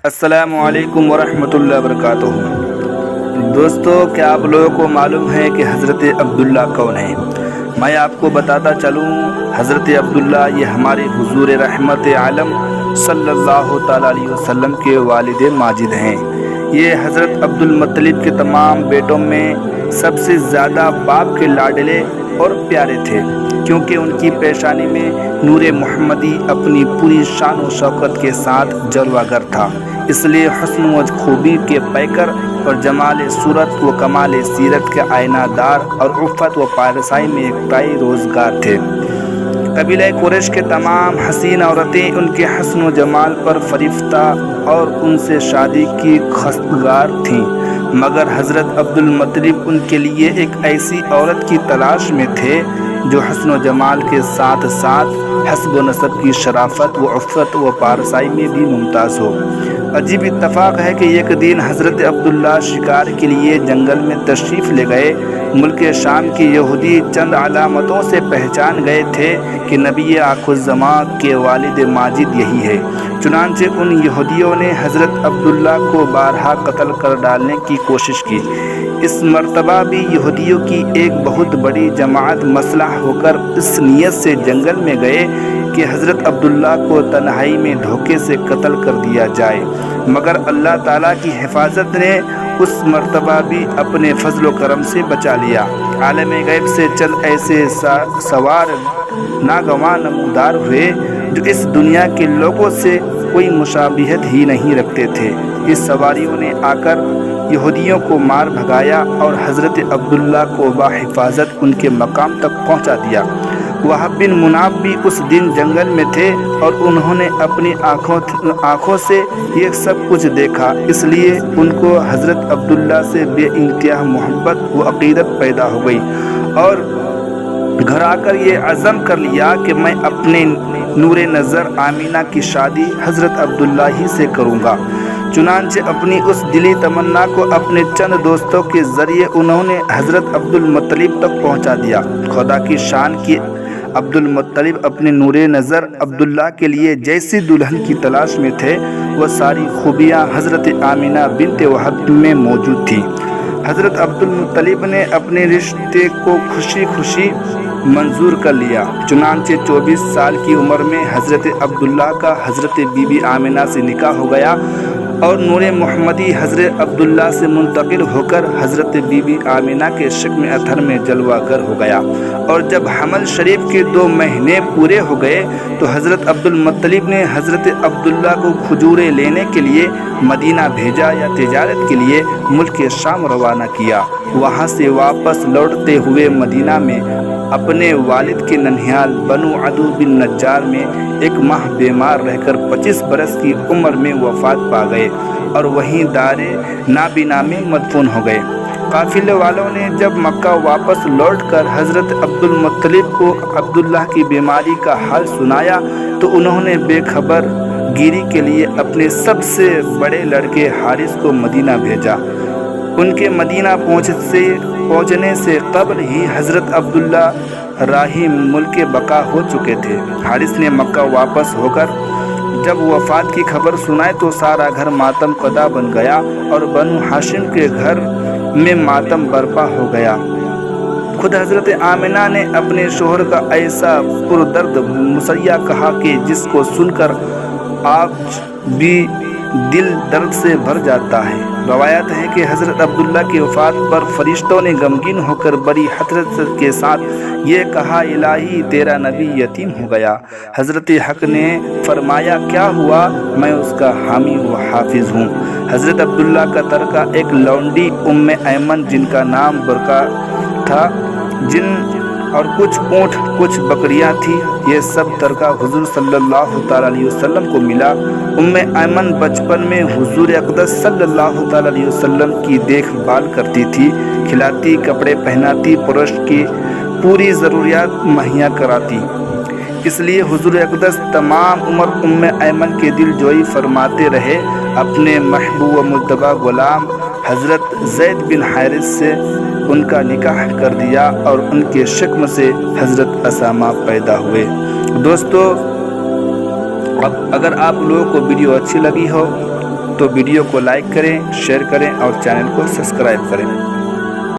السلام علیکم ورحمۃ اللہ وبرکاتہ۔ دوستو، کیا آپ لوگوں کو معلوم ہے کہ حضرت عبداللہ کون ہیں؟ میں آپ کو بتاتا چلوں، حضرت عبداللہ یہ ہمارے حضور رحمت عالم صلی اللہ تعالیٰ علیہ وسلم کے والد ماجد ہیں۔ یہ حضرت عبد المطلب کے تمام بیٹوں میں سب سے زیادہ باپ کے لاڈلے اور پیارے تھے، کیونکہ ان کی پیشانی میں نور محمدی اپنی پوری شان و شوکت کے ساتھ جلوہ گر تھا، اس لیے حسن و خوبی کے پیکر اور جمال صورت و کمال سیرت کے آئینہ دار اور عفت و پارسائی میں اقتدائی روزگار تھے۔ قبیلہ قریش کے تمام حسین عورتیں ان کے حسن و جمال پر فریفتہ اور ان سے شادی کی خواستگار تھیں، مگر حضرت عبد المطلب ان کے لیے ایک ایسی عورت کی تلاش میں تھے جو حسن و جمال کے ساتھ ساتھ حسب و نسب کی شرافت و عفت و پارسائی میں بھی ممتاز ہو۔ عجیب اتفاق ہے کہ ایک دن حضرت عبداللہ شکار کے لیے جنگل میں تشریف لے گئے۔ ملک شام کے یہودی چند علامتوں سے پہچان گئے تھے کہ نبی آخر الزمان کے والد ماجد یہی ہے، چنانچہ ان یہودیوں نے حضرت عبداللہ کو بارہا قتل کر ڈالنے کی کوشش کی۔ اس مرتبہ بھی یہودیوں کی ایک بہت بڑی جماعت مسلح ہو کر اس نیت سے جنگل میں گئے کہ حضرت عبداللہ کو تنہائی میں دھوکے سے قتل کر دیا جائے، مگر اللہ تعالیٰ کی حفاظت نے اس مرتبہ بھی اپنے فضل و کرم سے بچا لیا۔ عالم غیب سے چند ایسے سوار ناگواں نمودار ہوئے جو اس دنیا کے لوگوں سے کوئی مشابہت ہی نہیں رکھتے تھے۔ اس سواریوں نے آ کر یہودیوں کو مار بھگایا اور حضرت عبداللہ کو بحفاظت ان کے مقام تک پہنچا دیا۔ وہب بن مناف بھی اس دن جنگل میں تھے اور انہوں نے اپنی آنکھوں سے یہ سب کچھ دیکھا، اس لیے ان کو حضرت عبداللہ سے بے انتہا محبت و عقیدت پیدا ہو گئی، اور گھر آ کر یہ عزم کر لیا کہ میں اپنے نور نظر آمینہ کی شادی حضرت عبداللہ ہی سے کروں گا۔ چنانچہ اپنی اس دلی تمنا کو اپنے چند دوستوں کے ذریعے انہوں نے حضرت عبد المطلب تک پہنچا دیا۔ خدا کی شان کی عبد المطلب اپنے نور نظر عبداللہ کے لیے جیسی دلہن کی تلاش میں تھے، وہ ساری خوبیاں حضرت آمینہ بنت وہب میں موجود تھیں۔ حضرت عبد المطلب نے اپنے رشتے کو خوشی خوشی منظور کر لیا۔ چنانچہ 24 سال کی عمر میں حضرت عبداللہ کا حضرت بی بی آمینہ سے نکاح ہو گیا، اور نور محمدی حضرت عبداللہ سے منتقل ہو کر حضرت بی بی آمینہ کے شکم اطہر میں جلوہ گر ہو گیا، اور جب حمل شریف کے 2 مہینے پورے ہو گئے تو حضرت عبد المطلب نے حضرت عبداللہ کو کھجوریں لینے کے لیے مدینہ بھیجا یا تجارت کے لیے ملک شام روانہ کیا۔ وہاں سے واپس لوٹتے ہوئے مدینہ میں اپنے والد کے ننھیال بنو عدو بن نجار میں 1 ماہ بیمار رہ کر 25 برس کی عمر میں وفات پا گئے، اور وہیں دار نابینا میں مدفون ہو گئے۔ قافلے والوں نے جب مکہ واپس لوٹ کر حضرت عبد المطلب کو عبداللہ کی بیماری کا حال سنایا تو انہوں نے بے خبر گیری کے لیے اپنے سب سے بڑے لڑکے حارث کو مدینہ بھیجا۔ ان کے مدینہ پہنچنے سے قبل ہی حضرت عبداللہ راہی ملک بقا ہو چکے تھے۔ حارث نے مکہ واپس ہو کر جب وفات کی خبر سنائی تو سارا گھر ماتم قدا بن گیا، اور بنو ہاشم کے گھر میں ماتم برپا ہو گیا۔ خود حضرت آمینہ نے اپنے شوہر کا ایسا پردرد مسیہ کہا کہ جس کو سن کر آج بھی دل درد سے بھر جاتا ہے۔ روایت ہے کہ حضرت عبداللہ کی وفات پر فرشتوں نے غمگین ہو کر بڑی حسرت کے ساتھ یہ کہا، الہی تیرا نبی یتیم ہو گیا۔ حضرت حق نے فرمایا، کیا ہوا؟ میں اس کا حامی و حافظ ہوں۔ حضرت عبداللہ کا ترکہ ایک لونڈی ایمن جن کا نام برکہ تھا، اور کچھ اونٹ کچھ بکریاں تھیں، یہ سب ترکہ حضور صلی اللہ تعالیٰ علیہ وسلم کو ملا۔ ایمن بچپن میں حضور اقدس صلی اللہ تعالیٰ علیہ وسلم کی دیکھ بھال کرتی تھی، کھلاتی، کپڑے پہناتی، پرورش کی پوری ضروریات مہیا کراتی۔ اس لیے حضور اقدس تمام عمر ایمن کے دل جوئی فرماتے رہے۔ اپنے محبوب و مجتبی غلام حضرت زید بن حارث سے ان کا نکاح کر دیا، اور ان کے شکم سے حضرت اسامہ پیدا ہوئے۔ دوستو، اگر آپ لوگوں کو ویڈیو اچھی لگی ہو تو ویڈیو کو لائک کریں، شیئر کریں اور چینل کو سبسکرائب کریں۔